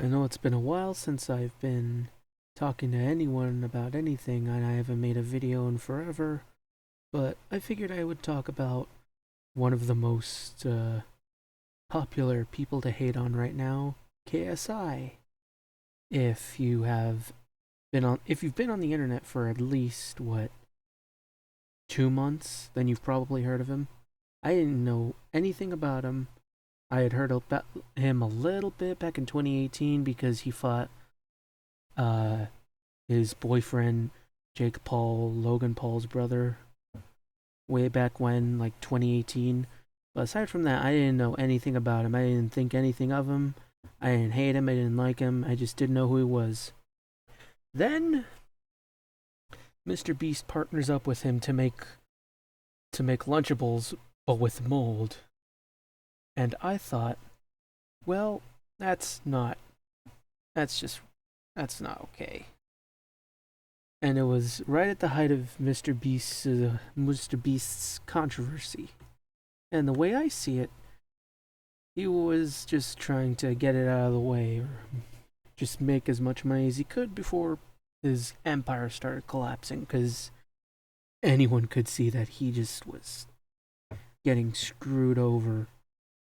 I know it's been a while since I've been talking to anyone about anything, and I haven't made a video in forever, but I figured I would talk about one of the most popular people to hate on right now, KSI. If you've been on the internet for at least 2 months, then you've probably heard of him. I didn't know anything about him. I had heard about him a little bit back in 2018 because he fought uh, his boyfriend, Jake Paul, Logan Paul's brother, way back when, like 2018. But aside from that, I didn't know anything about him. I didn't think anything of him. I didn't hate him. I didn't like him. I just didn't know who he was. Then Mr. Beast partners up with him to make Lunchables, but with mold. And I thought, well, that's not. That's not okay. And it was right at the height of Mr. Beast's controversy. And the way I see it, he was just trying to get it out of the way, or just make as much money as he could before his empire started collapsing, because anyone could see that he just was getting screwed over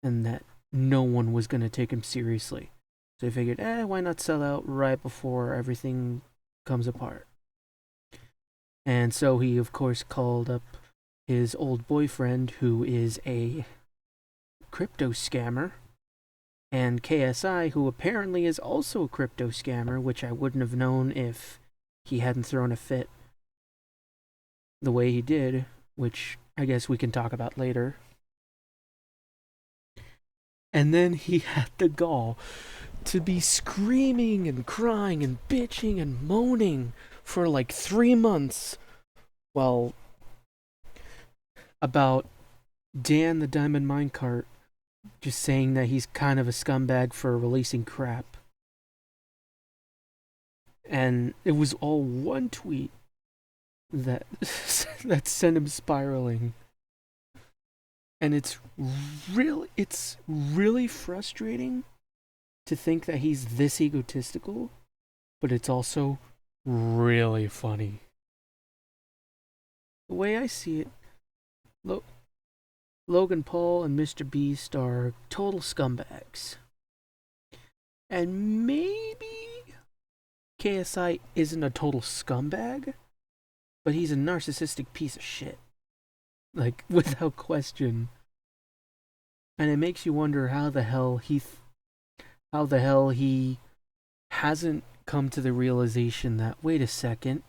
and that no one was going to take him seriously. So he figured, why not sell out right before everything comes apart? And so he, of course, called up his old boyfriend, who is a crypto scammer, and KSI, who apparently is also a crypto scammer, which I wouldn't have known if he hadn't thrown a fit the way he did, which I guess we can talk about later. And then he had the gall to be screaming and crying and bitching and moaning for like 3 months, well, about Dan the Diamond Minecart just saying that he's kind of a scumbag for releasing crap. And it was all one tweet that that sent him spiraling. And it's really frustrating to think that he's this egotistical, but it's also really funny. The way I see it, Logan Paul and Mr. Beast are total scumbags. And maybe KSI isn't a total scumbag, but he's a narcissistic piece of shit. Like, without question. And it makes you wonder how the hell he hasn't come to the realization that, wait a second,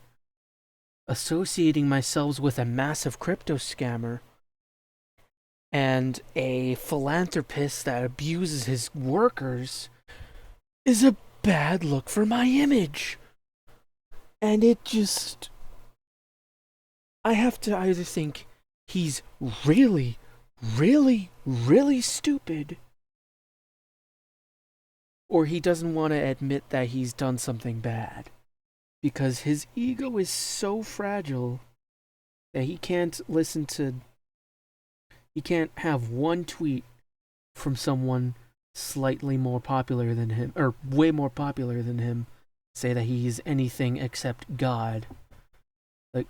associating myself with a massive crypto scammer and a philanthropist that abuses his workers is a bad look for my image. And I have to either think he's really, really, really stupid, or he doesn't want to admit that he's done something bad, because his ego is so fragile that he can't have one tweet from someone slightly more popular than him, or way more popular than him, say that he's anything except God. Like,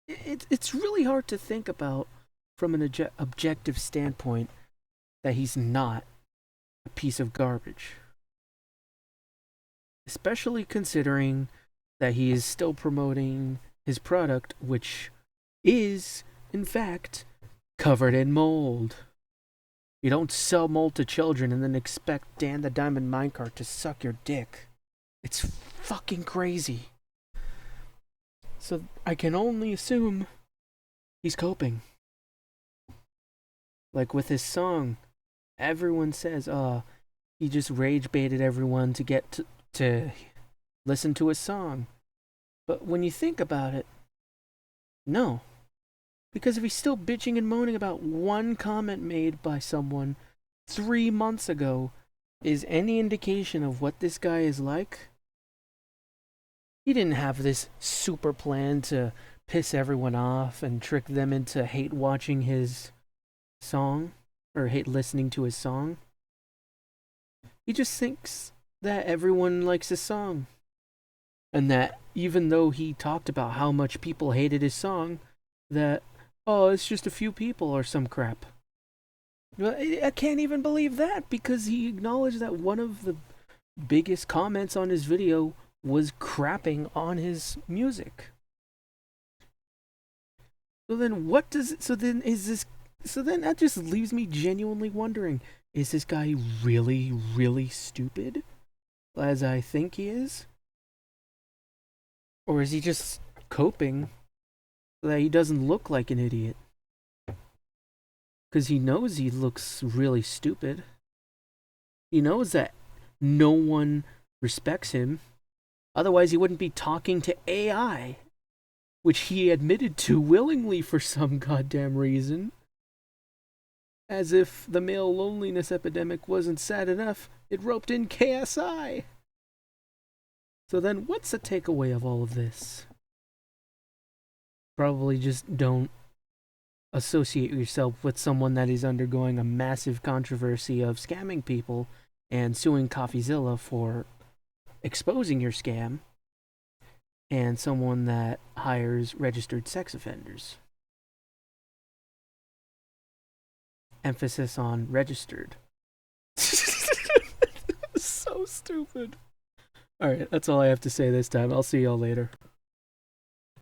it's really hard to think about from an objective standpoint that he's not a piece of garbage. Especially considering that he is still promoting his product, which is, in fact, covered in mold. You don't sell mold to children and then expect Dan the Diamond Minecart to suck your dick. It's fucking crazy. So I can only assume he's coping. Like with his song, everyone says, he just rage baited everyone to get to listen to his song. But when you think about it, no. Because if he's still bitching and moaning about one comment made by someone 3 months ago is any indication of what this guy is like, he didn't have this super plan to piss everyone off and trick them into hate watching his song or hate listening to his song. He just thinks that everyone likes his song. And that even though he talked about how much people hated his song, that, oh, it's just a few people or some crap. I can't even believe that because he acknowledged that one of the biggest comments on his video was crapping on his music. So then what does so then is this so then that just leaves me genuinely wondering, is this guy really really stupid as I think he is? Or is he just coping so that he doesn't look like an idiot? Cuz he knows he looks really stupid. He knows that no one respects him. Otherwise he wouldn't be talking to AI, which he admitted to willingly for some goddamn reason. As if the male loneliness epidemic wasn't sad enough, it roped in KSI. So then, what's the takeaway of all of this? Probably just don't associate yourself with someone that is undergoing a massive controversy of scamming people and suing CoffeeZilla for exposing your scam, and someone that hires registered sex offenders. Emphasis on registered. So stupid. Alright, that's all I have to say this time. I'll see y'all later.